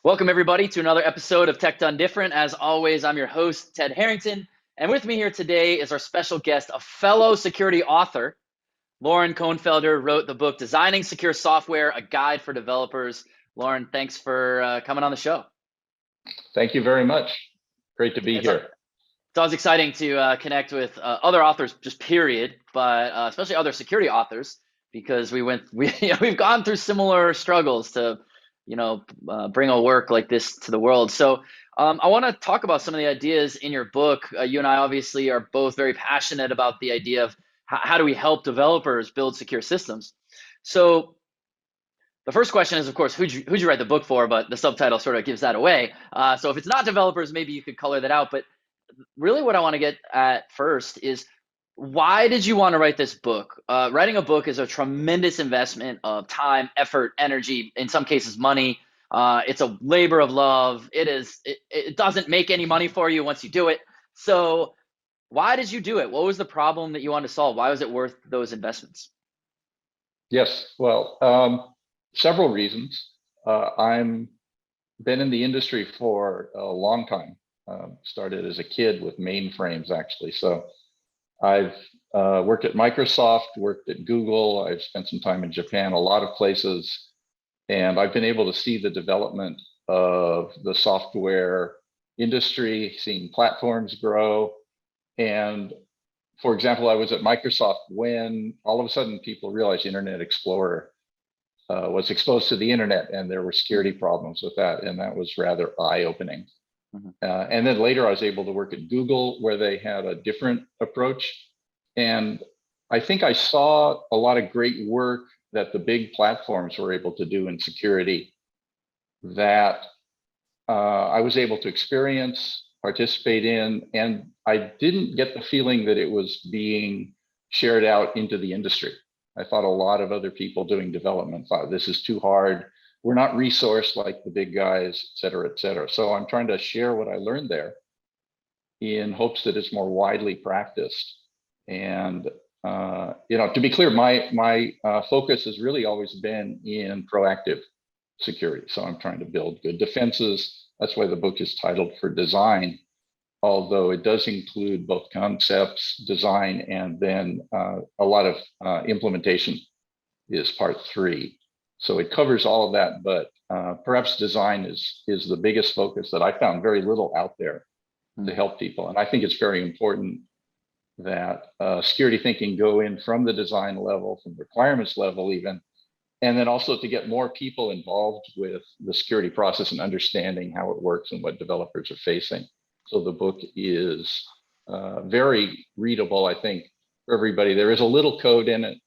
Welcome, everybody, to another episode of Tech Done Different. As always, I'm your host, Ted Harrington. And with me here today is our special guest, a fellow security author. Loren Kohnfelder wrote the book, Designing Secure Software, A Guide for Developers. Loren, thanks for coming on the show. Thank you very much. Great to be here. It's always exciting to connect with other authors, just period, but especially other security authors, because we've gone through similar struggles to bring a work like this to the world. So I want to talk about some of the ideas in your book. You and I obviously are both very passionate about the idea of how do we help developers build secure systems. So the first question is, of course, who'd you write the book for? But the subtitle sort of gives that away. So if it's not developers, maybe you could color that out. But really what I want to get at first is, why did you want to write this book? Writing a book is a tremendous investment of time, effort, energy, in some cases money. It's a labor of love. It doesn't make any money for you once you do it. So why did you do it? What was the problem that you wanted to solve? Why was it worth those investments? Yes, well, several reasons. I'm been in the industry for a long time. Started as a kid with mainframes, actually. So I've worked at Microsoft, worked at Google. I've spent some time in Japan, a lot of places, and I've been able to see the development of the software industry, seeing platforms grow. And for example, I was at Microsoft when all of a sudden people realized Internet Explorer was exposed to the internet, and there were security problems with that, and that was rather eye-opening. And then later I was able to work at Google, where they had a different approach. And I think I saw a lot of great work that the big platforms were able to do in security that I was able to experience, participate in, and I didn't get the feeling that it was being shared out into the industry. I thought a lot of other people doing development thought this is too hard. We're not resourced like the big guys, et cetera, et cetera. So I'm trying to share what I learned there in hopes that it's more widely practiced. And to be clear, my focus has really always been in proactive security. So I'm trying to build good defenses. That's why the book is titled For Design, although it does include both concepts, design, and then a lot of implementation is part 3. So it covers all of that, but perhaps design is the biggest focus that I found very little out there to help people. And I think it's very important that security thinking go in from the design level, from requirements level even, and then also to get more people involved with the security process and understanding how it works and what developers are facing. So the book is very readable, I think, for everybody. There is a little code in it,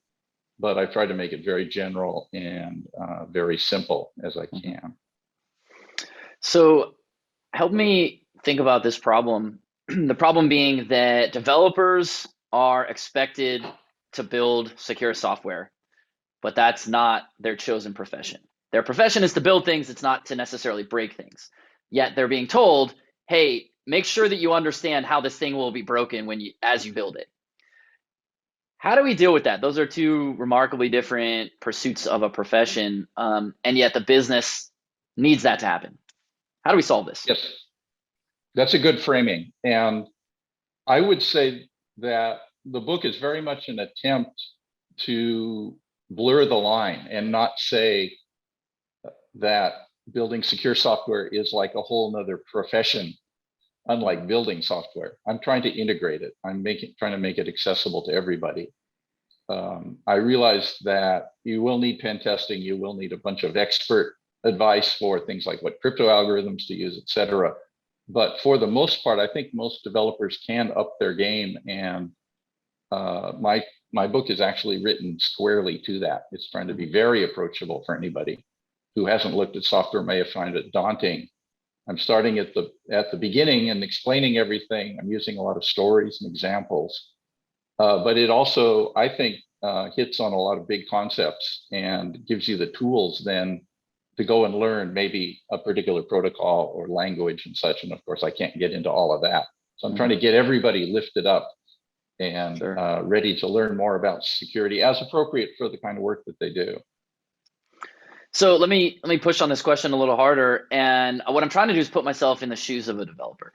but I try to make it very general and very simple as I can. So help me think about this problem. The problem being that developers are expected to build secure software, but that's not their chosen profession. Their profession is to build things. It's not to necessarily break things. Yet they're being told, hey, make sure that you understand how this thing will be broken as you build it. How do we deal with that? Those are two remarkably different pursuits of a profession, and yet the business needs that to happen. How do we solve this? Yes, that's a good framing. And I would say that the book is very much an attempt to blur the line and not say that building secure software is like a whole nother profession, unlike building software. I'm trying to integrate it. I'm trying to make it accessible to everybody. I realize that you will need pen testing. You will need a bunch of expert advice for things like what crypto algorithms to use, et cetera. But for the most part, I think most developers can up their game. And my book is actually written squarely to that. It's trying to be very approachable for anybody who hasn't looked at software, may have found it daunting. I'm starting at the beginning and explaining everything. I'm using a lot of stories and examples, but it also, I think, hits on a lot of big concepts and gives you the tools then to go and learn maybe a particular protocol or language and such. And of course, I can't get into all of that. So I'm trying to get everybody lifted up and ready to learn more about security as appropriate for the kind of work that they do. So let me push on this question a little harder. And what I'm trying to do is put myself in the shoes of a developer.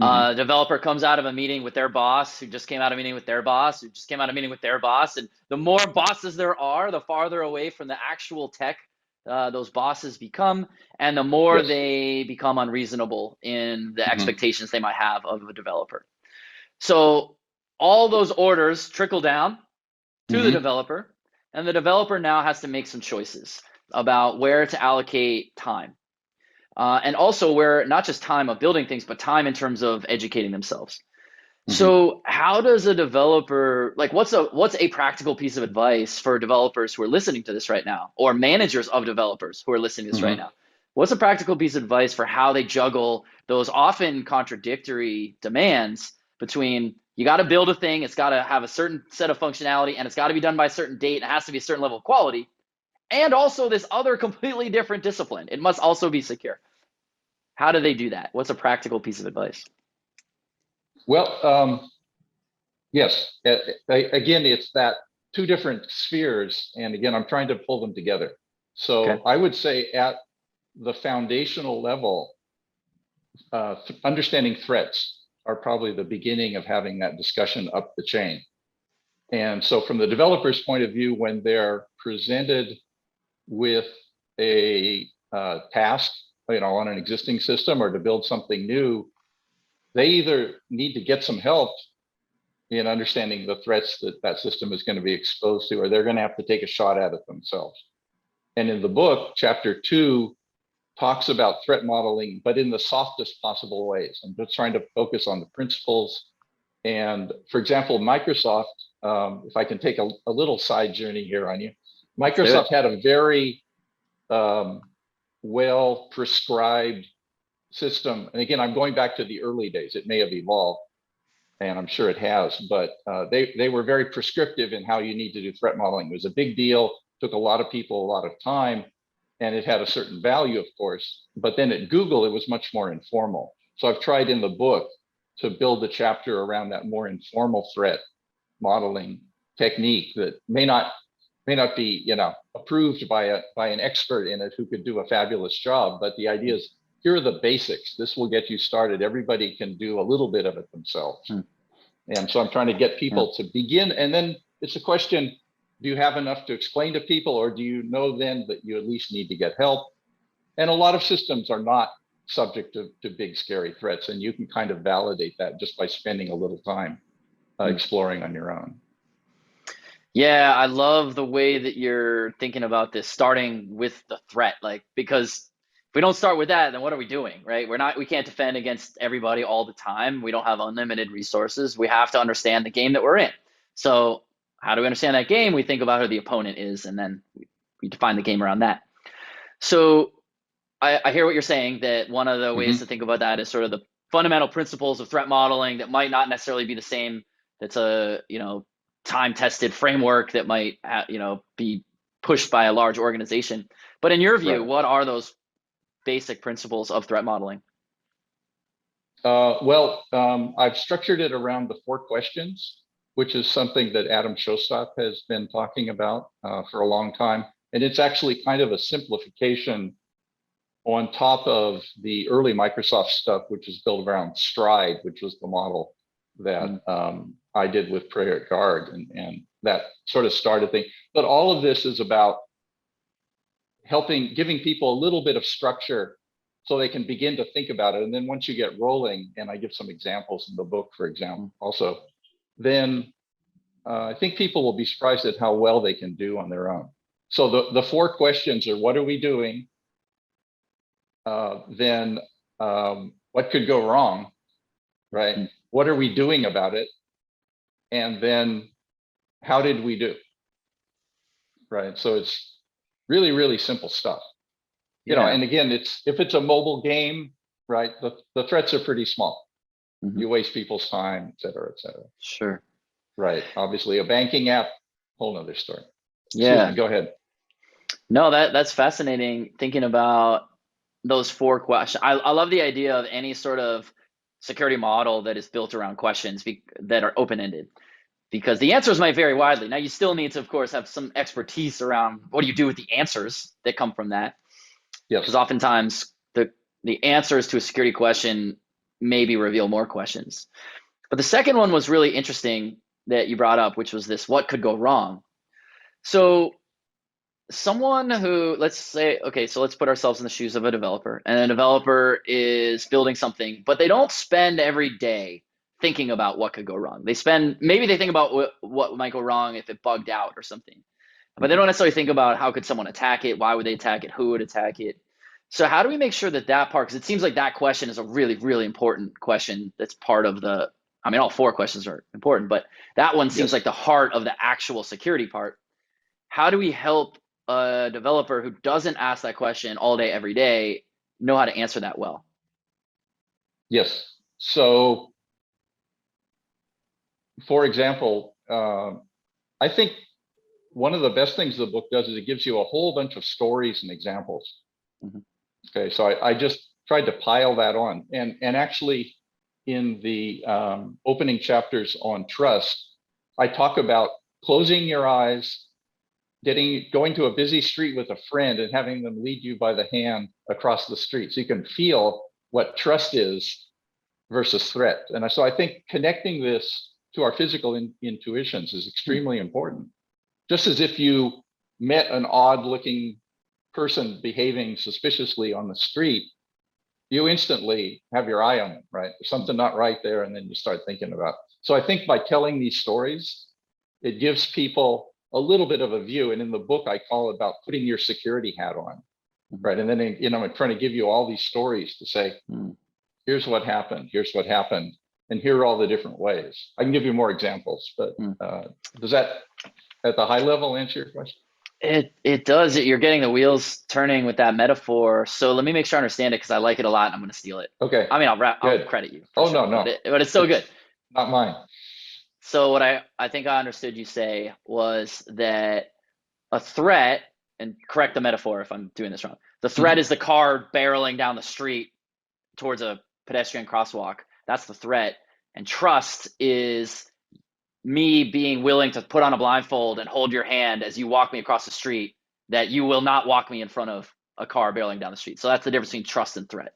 Hmm. Developer comes out of a meeting with their boss, who just came out of a meeting with their boss, who just came out of a meeting with their boss. And the more bosses there are, the farther away from the actual tech those bosses become, and the more Yes. they become unreasonable in the Hmm. expectations they might have of a developer. So all those orders trickle down to the Hmm. developer, and the developer now has to make some choices about where to allocate time. And also where not just time of building things, but time in terms of educating themselves. Hmm. So how does a developer like what's a practical piece of advice for developers who are listening to this right now, or managers of developers who are listening to this right Hmm. now? What's a practical piece of advice for how they juggle those often contradictory demands between you got to build a thing, it's got to have a certain set of functionality, and it's got to be done by a certain date, and it has to be a certain level of quality, and also this other completely different discipline. It must also be secure. How do they do that? What's a practical piece of advice? Well, yes. Again, it's that two different spheres, and again, I'm trying to pull them together. Okay. So I would say at the foundational level, understanding threats are probably the beginning of having that discussion up the chain. And so, from the developer's point of view, when they're presented with a task, on an existing system or to build something new, they either need to get some help in understanding the threats that that system is going to be exposed to, or they're going to have to take a shot at it themselves. And in the book, chapter 2 talks about threat modeling, but in the softest possible ways. I'm just trying to focus on the principles. And for example, Microsoft, if I can take a little side journey here on you, Let's do Microsoft it. had a very um, well prescribed system. And again, I'm going back to the early days. It may have evolved, and I'm sure it has, but they were very prescriptive in how you need to do threat modeling. It was a big deal, took a lot of people a lot of time, and it had a certain value, of course. But then at Google, it was much more informal. So I've tried in the book to build a chapter around that more informal threat modeling technique that may not be approved by an expert in it who could do a fabulous job, but the idea is here are the basics. This will get you started. Everybody can do a little bit of it themselves. Hmm. And so I'm trying to get Yeah. people to begin. And then it's a question, do you have enough to explain to people, or do you know then that you at least need to get help? And a lot of systems are not subject to big, scary threats. And you can kind of validate that just by spending a little time Hmm. exploring on your own. Yeah, I love the way that you're thinking about this, starting with the threat. Like, because if we don't start with that, then what are we doing, right? We can't defend against everybody all the time. We don't have unlimited resources. We have to understand the game that we're in. So, how do we understand that game? We think about who the opponent is, and then we define the game around that. So, I hear what you're saying, that one of the ways to Hmm. think about that is sort of the fundamental principles of threat modeling that might not necessarily be the same. That's a, time tested framework that might, be pushed by a large organization. But in your view, Right. what are those basic principles of threat modeling? I've structured it around the four questions, which is something that Adam Shostak has been talking about for a long time. And it's actually kind of a simplification on top of the early Microsoft stuff, which is built around Stride, which was the model that Mm, I did with Project Guard, and that sort of started thing. But all of this is about giving people a little bit of structure so they can begin to think about it. And then once you get rolling, and I give some examples in the book, for example, mm, also, then I think people will be surprised at how well they can do on their own. So the four questions are: what are we doing? Then what could go wrong, right? mm. What are we doing about it? And then how did we do, right? So it's really, really simple stuff. Yeah. And again, if it's a mobile game, right, the threats are pretty small. Hmm. You waste people's time, et cetera, et cetera. Sure. Right. Obviously, a banking app, whole nother story. Excuse me, Yeah. go ahead. No, that's fascinating thinking about those four questions. I love the idea of any sort of security model that is built around questions that are open ended. because the answers might vary widely. Now, you still need to, of course, have some expertise around what do you do with the answers that come from that, because Yes. oftentimes the answers to a security question maybe reveal more questions. But the second one was really interesting that you brought up, which was this: what could go wrong? So someone who, let's say, okay, so let's put ourselves in the shoes of a developer, and a developer is building something, but they don't spend every day thinking about what could go wrong. Maybe they think about what might go wrong if it bugged out or something, but they don't necessarily think about how could someone attack it, why would they attack it, who would attack it. So how do we make sure that part, because it seems like that question is a really, really important question that's part of I mean, all four questions are important, but that one seems Yes. like the heart of the actual security part. How do we help a developer who doesn't ask that question all day, every day, know how to answer that well? Yes. So, for example, I think one of the best things the book does is it gives you a whole bunch of stories and examples. Mhm. Okay, so I just tried to pile that on, and actually, in the opening chapters on trust, I talk about closing your eyes, going to a busy street with a friend and having them lead you by the hand across the street so you can feel what trust is versus threat. And so I think connecting this to our physical intuitions is extremely important. Just as if you met an odd looking person behaving suspiciously on the street, you instantly have your eye on them, right? There's something not right there, and then you start thinking about it. So I think by telling these stories, it gives people a little bit of a view. And in the book, I call it about putting your security hat on, right? And then, I'm trying to give you all these stories to say, here's what happened, and here are all the different ways. I can give you more examples, but does that, at the high level, answer your question? It does. You're getting the wheels turning with that metaphor. So let me make sure I understand it, because I like it a lot and I'm going to steal it. Okay. I mean, I'll Good. credit you for Oh, sure, no, but it's so good. Not mine. So what I think I understood you say was that a threat, and correct the metaphor if I'm doing this wrong, the threat is the car barreling down the street towards a pedestrian crosswalk. That's the threat. And trust is me being willing to put on a blindfold and hold your hand as you walk me across the street, that you will not walk me in front of a car barreling down the street. So that's the difference between trust and threat.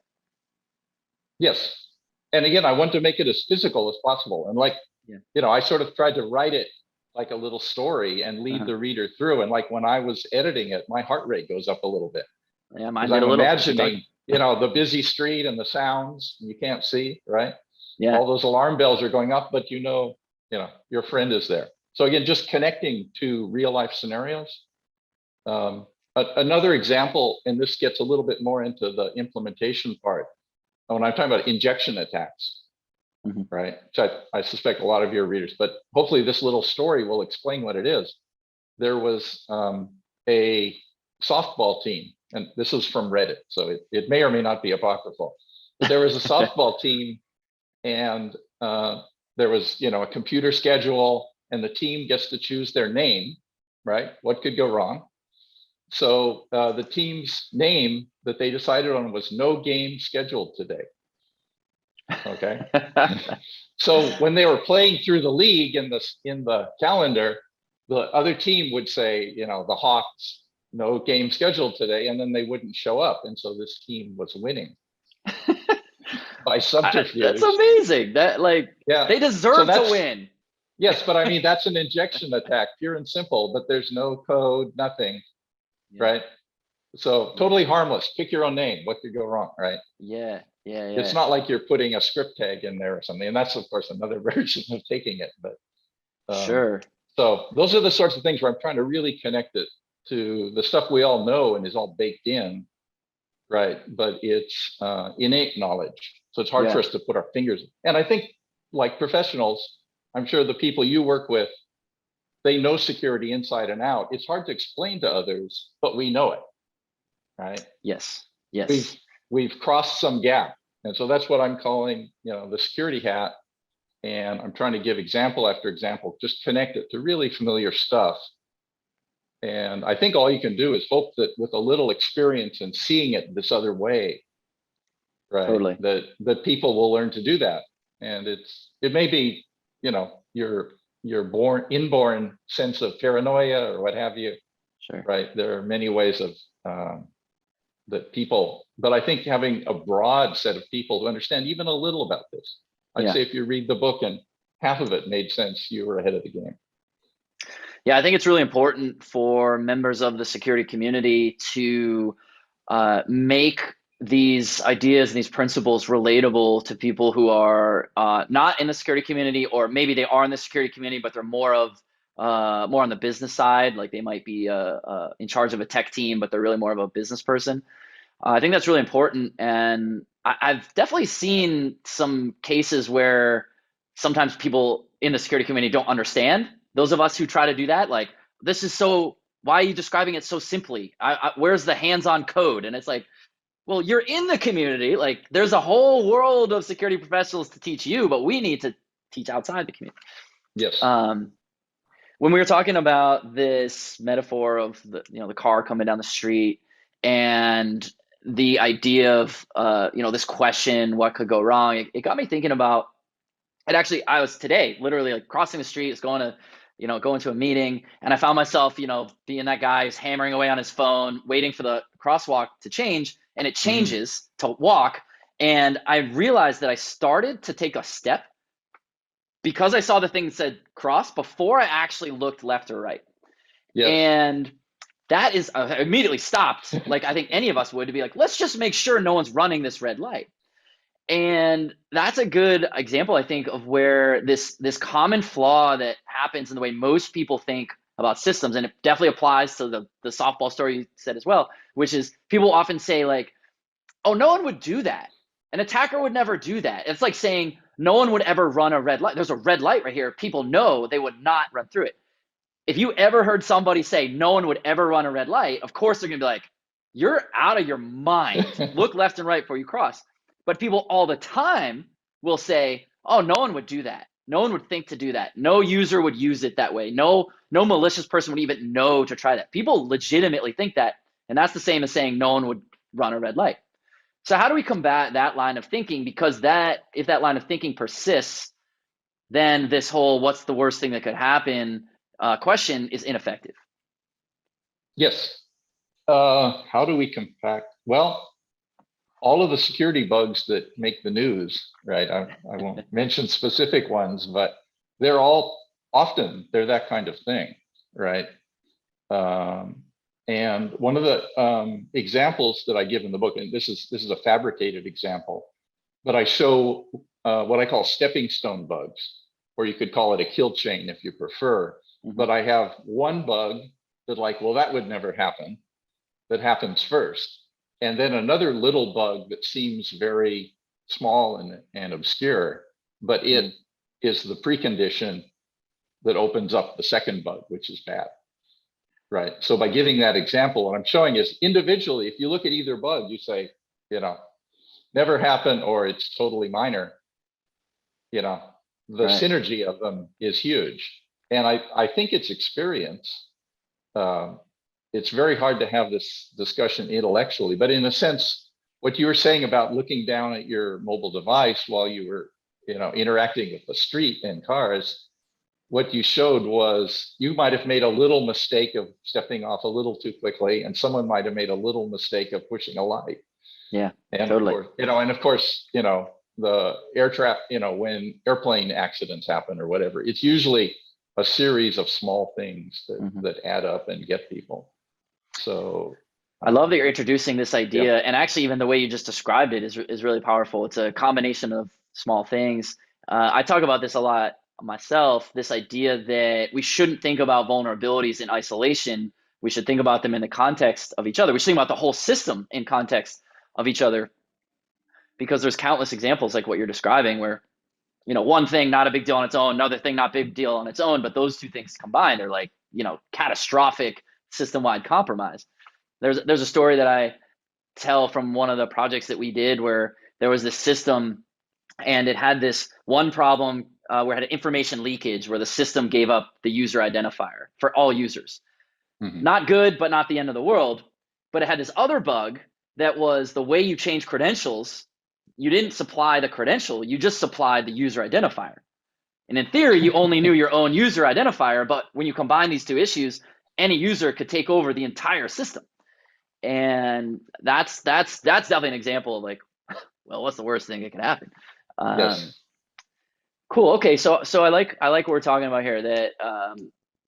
Yes. And again, I want to make it as physical as possible. And I sort of tried to write it like a little story and lead the reader through. And like when I was editing it, my heart rate goes up a little bit. Yeah, mine did I'm a little. imagining, the busy street and the sounds you can't see, right? Yeah. All those alarm bells are going off, but your friend is there. So again, just connecting to real life scenarios. Another example, and this gets a little bit more into the implementation part, when I'm talking about injection attacks, right? Which I suspect a lot of your readers, but hopefully this little story will explain what it is. There was a softball team, and this is from Reddit, so it may or may not be apocryphal, but there was a softball team, and there was a computer schedule, and the team gets to choose their name, right? What could go wrong? So the team's name that they decided on was "No Game Scheduled Today." Okay. So when they were playing through the league in the calendar, the other team would say, the Hawks, "No game scheduled today," and then they wouldn't show up, and so this team was winning by subterfuge. That's amazing. They deserve to win. Yes, but I mean, that's an injection attack, pure and simple, but there's no code, nothing, right? So totally harmless. Pick your own name. What could go wrong, right? Yeah. It's not like you're putting a script tag in there or something, and that's of course another version of taking it. But sure. So those are the sorts of things where I'm trying to really connect it to the stuff we all know and is all baked in, right? But it's innate knowledge, so it's hard for us to put our fingers. And I think, like professionals, I'm sure the people you work with, they know security inside and out. It's hard to explain to others, but we know it, right? Yes. We've crossed some gap, and so that's what I'm calling, the security hat. And I'm trying to give example after example, just connect it to really familiar stuff. And I think all you can do is hope that with a little experience and seeing it this other way, right? Totally. That people will learn to do that. And it may be, your your inborn sense of paranoia or what have you, Sure. right? There are many ways of that people, but I think having a broad set of people who understand even a little about this. I'd Yeah. say if you read the book and half of it made sense, you were ahead of the game. Yeah, I think it's really important for members of the security community to make these ideas and these principles relatable to people who are not in the security community, or maybe they are in the security community, but they're more on the business side. Like they might be in charge of a tech team, but they're really more of a business person. I think that's really important, and I've definitely seen some cases where sometimes people in the security community don't understand. Those of us who try to do that, like, this is so. Why are you describing it so simply? Where's the hands-on code? And it's like, well, you're in the community. Like, there's a whole world of security professionals to teach you, but we need to teach outside the community. Yes. When we were talking about this metaphor of the car coming down the street and the idea of this question, what could go wrong, it got me thinking about it. Actually, I was today literally like crossing the street, going to a meeting, and I found myself being that guy who's hammering away on his phone waiting for the crosswalk to change, and it changes to walk, and I realized that I started to take a step because I saw the thing that said cross before I actually looked left or right. Yes. And that is, I immediately stopped, like I think any of us would, to be like, let's just make sure no one's running this red light. And that's a good example, I think, of where this common flaw that happens in the way most people think about systems, and it definitely applies to the softball story you said as well, which is people often say like, oh, no one would do that. An attacker would never do that. It's like saying no one would ever run a red light. There's a red light right here. People know they would not run through it. If you ever heard somebody say no one would ever run a red light, of course they're going to be like, you're out of your mind. Look left and right before you cross. But people all the time will say, oh, no one would do that. No one would think to do that. No user would use it that way. No malicious person would even know to try that. People legitimately think that. And that's the same as saying no one would run a red light. So how do we combat that line of thinking? Because if that line of thinking persists, then this whole what's the worst thing that could happen question is ineffective. Yes. How do we combat? Well, all of the security bugs that make the news, right? I won't mention specific ones, but they're that kind of thing, right? And one of the examples that I give in the book, and this is a fabricated example, but I show what I call stepping stone bugs, or you could call it a kill chain if you prefer. But I have one bug that that would never happen, that happens first. And then another little bug that seems very small and obscure, but it is the precondition that opens up the second bug, which is bad. Right. So by giving that example, what I'm showing is individually, if you look at either bug, you say, never happen, or it's totally minor. The synergy of them is huge. And I think it's experience. It's very hard to have this discussion intellectually, but in a sense, what you were saying about looking down at your mobile device while you were, interacting with the street and cars, what you showed was you might have made a little mistake of stepping off a little too quickly, and someone might have made a little mistake of pushing a light. Yeah, and totally. Of course, the air traffic, when airplane accidents happen or whatever, it's usually a series of small things that add up and get people. So I love that you're introducing this idea, and actually even the way you just described it is really powerful. It's a combination of small things. I talk about this a lot myself, this idea that we shouldn't think about vulnerabilities in isolation. We should think about them in the context of each other. We should think about the whole system in context of each other, because there's countless examples like what you're describing where, one thing not a big deal on its own, another thing not big deal on its own, but those two things combined are like, catastrophic system-wide compromise. There's a story that I tell from one of the projects that we did where there was this system and it had this one problem where it had information leakage where the system gave up the user identifier for all users. Not good, but not the end of the world. But it had this other bug that was the way you change credentials. You didn't supply the credential, you just supplied the user identifier. And in theory, you only knew your own user identifier, but when you combine these two issues, any user could take over the entire system. And that's definitely an example of like, well, what's the worst thing that could happen? Um, Yes. cool. Okay, so I like what we're talking about here. That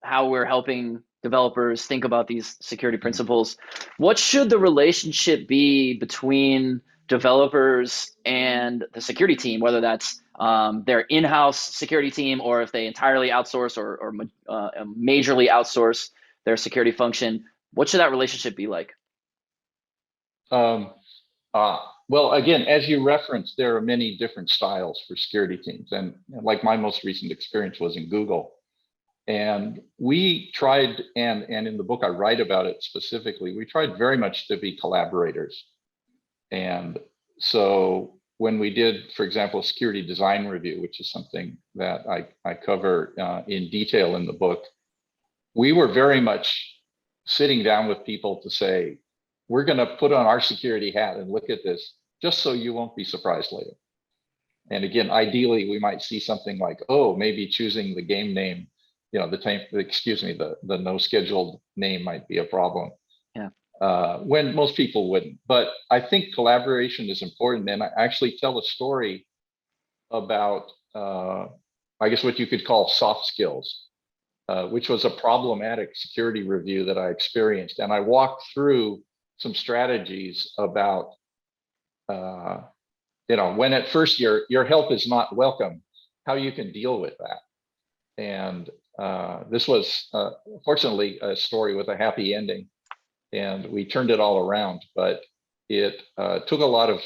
how we're helping developers think about these security Mhm. principles. What should the relationship be between developers and the security team, whether that's their in-house security team or if they entirely outsource or majorly outsource their security function? What should that relationship be like? Um, well, again, as you referenced, there are many different styles for security teams. And like my most recent experience was in Google. And we tried, and in the book I write about it specifically, we tried very much to be collaborators. And so when we did, for example, a security design review, which is something that I cover in detail in the book, we were very much sitting down with people to say, we're going to put on our security hat and look at this just so you won't be surprised later. And again, ideally, we might see something like, oh, maybe choosing the game name, the no scheduled name might be a problem Yeah. when most people wouldn't. But I think collaboration is important. And I actually tell a story about, I guess, what you could call soft skills, which was a problematic security review that I experienced. And I walked through some strategies about, when at first your help is not welcome, how you can deal with that. And this was fortunately a story with a happy ending, and we turned it all around. But it took a lot of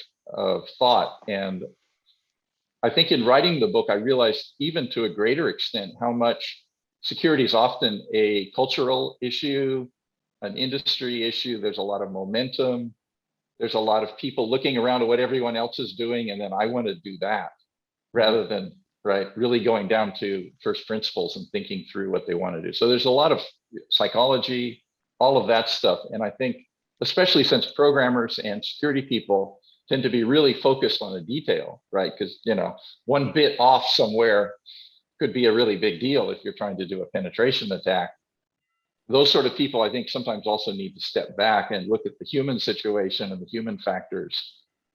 thought, and I think in writing the book, I realized even to a greater extent how much security is often a cultural issue, an industry issue. There's a lot of momentum. There's a lot of people looking around at what everyone else is doing, and then I want to do that rather than really going down to first principles and thinking through what they want to do. So there's a lot of psychology, all of that stuff. And I think, especially since programmers and security people tend to be really focused on the detail, right? Because, one bit off somewhere could be a really big deal if you're trying to do a penetration attack. Those sort of people, I think, sometimes also need to step back and look at the human situation and the human factors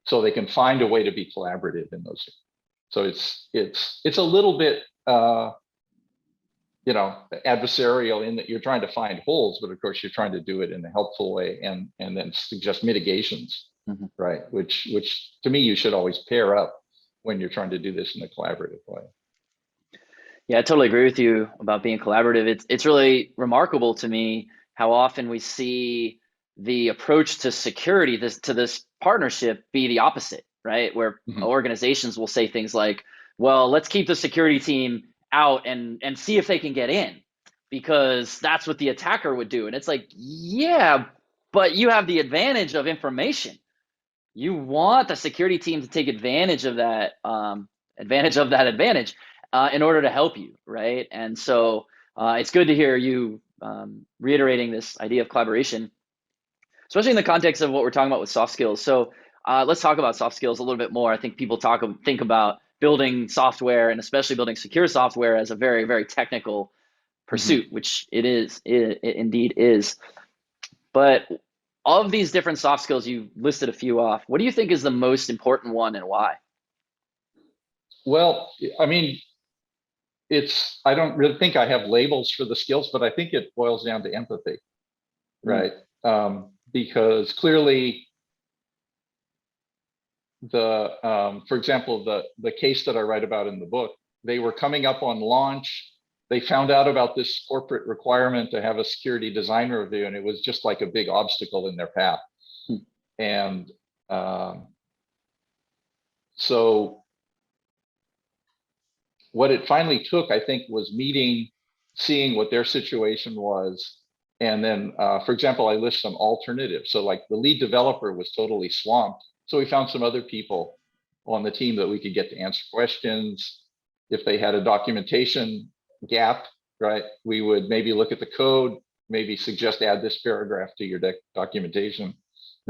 so they can find a way to be collaborative in those. So it's a little bit adversarial in that you're trying to find holes, but of course you're trying to do it in a helpful way and then suggest mitigations, Mhm. right? Which to me you should always pair up when you're trying to do this in a collaborative way. Yeah, I totally agree with you about being collaborative. It's really remarkable to me how often we see the approach to security, this partnership, be the opposite, right? Where Mhm. organizations will say things like, "Well, let's keep the security team out and see if they can get in, because that's what the attacker would do." And it's like, yeah, but you have the advantage of information. You want the security team to take advantage in order to help you, right? And so it's good to hear you reiterating this idea of collaboration, especially in the context of what we're talking about with soft skills. So let's talk about soft skills a little bit more. I think people think about building software and especially building secure software as a very, very technical Mhm. pursuit, which it is. It indeed is. But of these different soft skills, you listed a few off. What do you think is the most important one and why? Well, I mean, I don't really think I have labels for the skills, but I think it boils down to empathy, Mm, right? Because clearly for example, the case that I write about in the book, they were coming up on launch. They found out about this corporate requirement to have a security design review, and it was just like a big obstacle in their path. mm, And so what it finally took, I think, was seeing what their situation was. And then, for example, I list some alternatives. So like the lead developer was totally swamped. So we found some other people on the team that we could get to answer questions. If they had a documentation gap, right, we would maybe look at the code, maybe suggest add this paragraph to your documentation,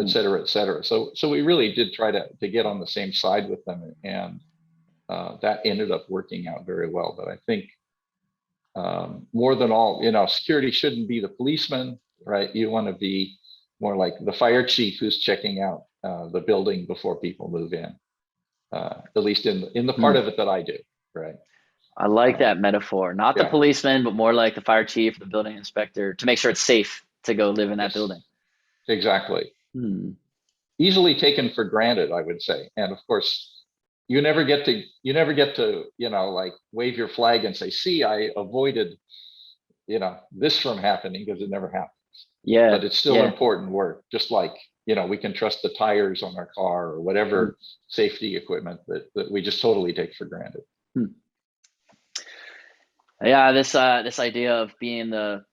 et mm. cetera, et cetera. So we really did try to get on the same side with them. And that ended up working out very well. But I think more than all, security shouldn't be the policeman, right? You want to be more like the fire chief who's checking out the building before people move in. At least in the part of it that I do, right? I like that metaphor. Not the Yeah, policeman, but more like the fire chief, the building inspector, to make sure it's safe to go live in that yes, building. exactly. Hmm. Easily taken for granted, I would say. And of course, you never get to, like wave your flag and say, see, I avoided, this from happening, because it never happened. Yeah, But it's still yeah. important work, just like, we can trust the tires on our car or Hmm. whatever safety equipment that we just totally take for granted. Hmm. Yeah, this idea of being the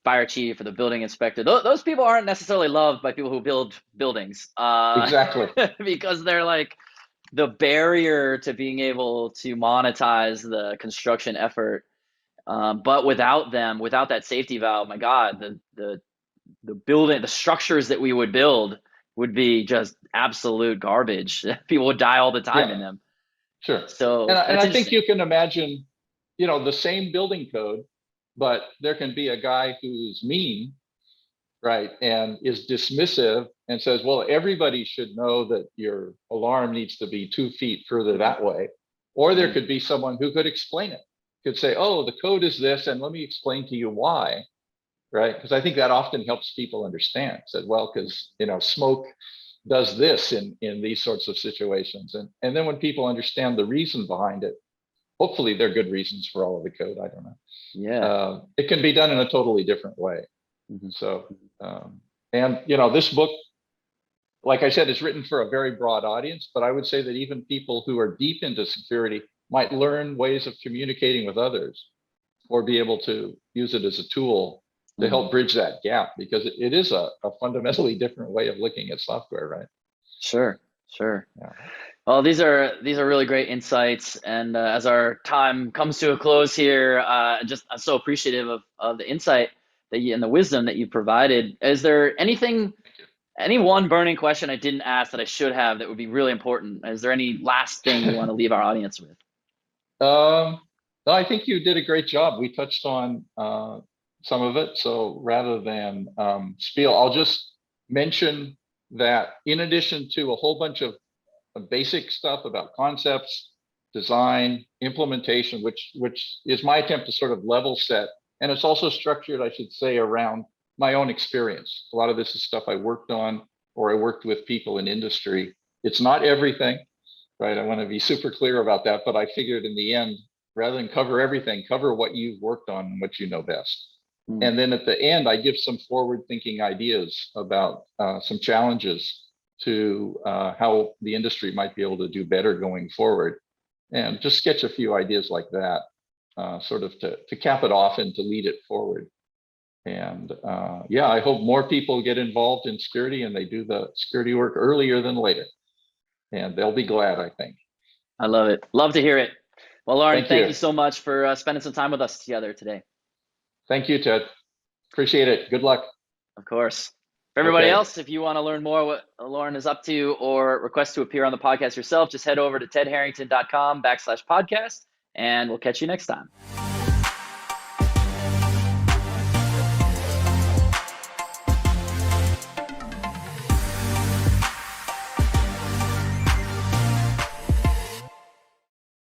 fire chief or the building inspector, those people aren't necessarily loved by people who build buildings, Exactly. because they're like the barrier to being able to monetize the construction effort. But without them, without that safety valve, my God, the building, the structures that we would build would be just absolute garbage. People would die all the time in Yeah, them. sure. And So I, and that's I think interesting. you can imagine, the same building code, but there can be a guy who's mean, right, and is dismissive and says, well, everybody should know that your alarm needs to be 2 feet further that way. Or there Mhm. could be someone who could explain it, could say, oh, the code is this, and let me explain to you why, right? Because I think that often helps people understand. Said, well, because smoke does this in these sorts of situations. And then when people understand the reason behind it, hopefully they're good reasons for all of the code. I don't know. Yeah. It can be done in a totally different way. Mhm. So, and this book, like I said, is written for a very broad audience, but I would say that even people who are deep into security might learn ways of communicating with others or be able to use it as a tool to Mhm. help bridge that gap, because it is a fundamentally different way of looking at software, right? Sure, sure. Yeah. Well, these are really great insights, and as our time comes to a close here, just I'm so appreciative of the insight that you and the wisdom that you provided. Is there any one burning question I didn't ask that I should have that would be really important? Is there any last thing you want to leave our audience with? No, I think you did a great job. We touched on some of it. So rather than spiel, I'll just mention that in addition to a whole bunch of basic stuff about concepts, design, implementation, which is my attempt to sort of level set. And it's also structured, I should say, around my own experience. A lot of this is stuff I worked on or I worked with people in industry. It's not everything, right? I want to be super clear about that, but I figured in the end, rather than cover everything, cover what you've worked on and what you know best. Mm. And then at the end, I give some forward-thinking ideas about some challenges to how the industry might be able to do better going forward, and just sketch a few ideas like that, sort of to cap it off and to lead it forward. And yeah, I hope more people get involved in security and they do the security work earlier than later, and they'll be glad, I think. I love it. Love to hear it. Well, Lauren, Thank thank you. you so much for spending some time with us together today. Thank you, Ted. Appreciate it. Good luck. Of course. For everybody Okay. else, if you want to learn more what Loren is up to or request to appear on the podcast yourself, just head over to tedharrington.com/podcast, and we'll catch you next time.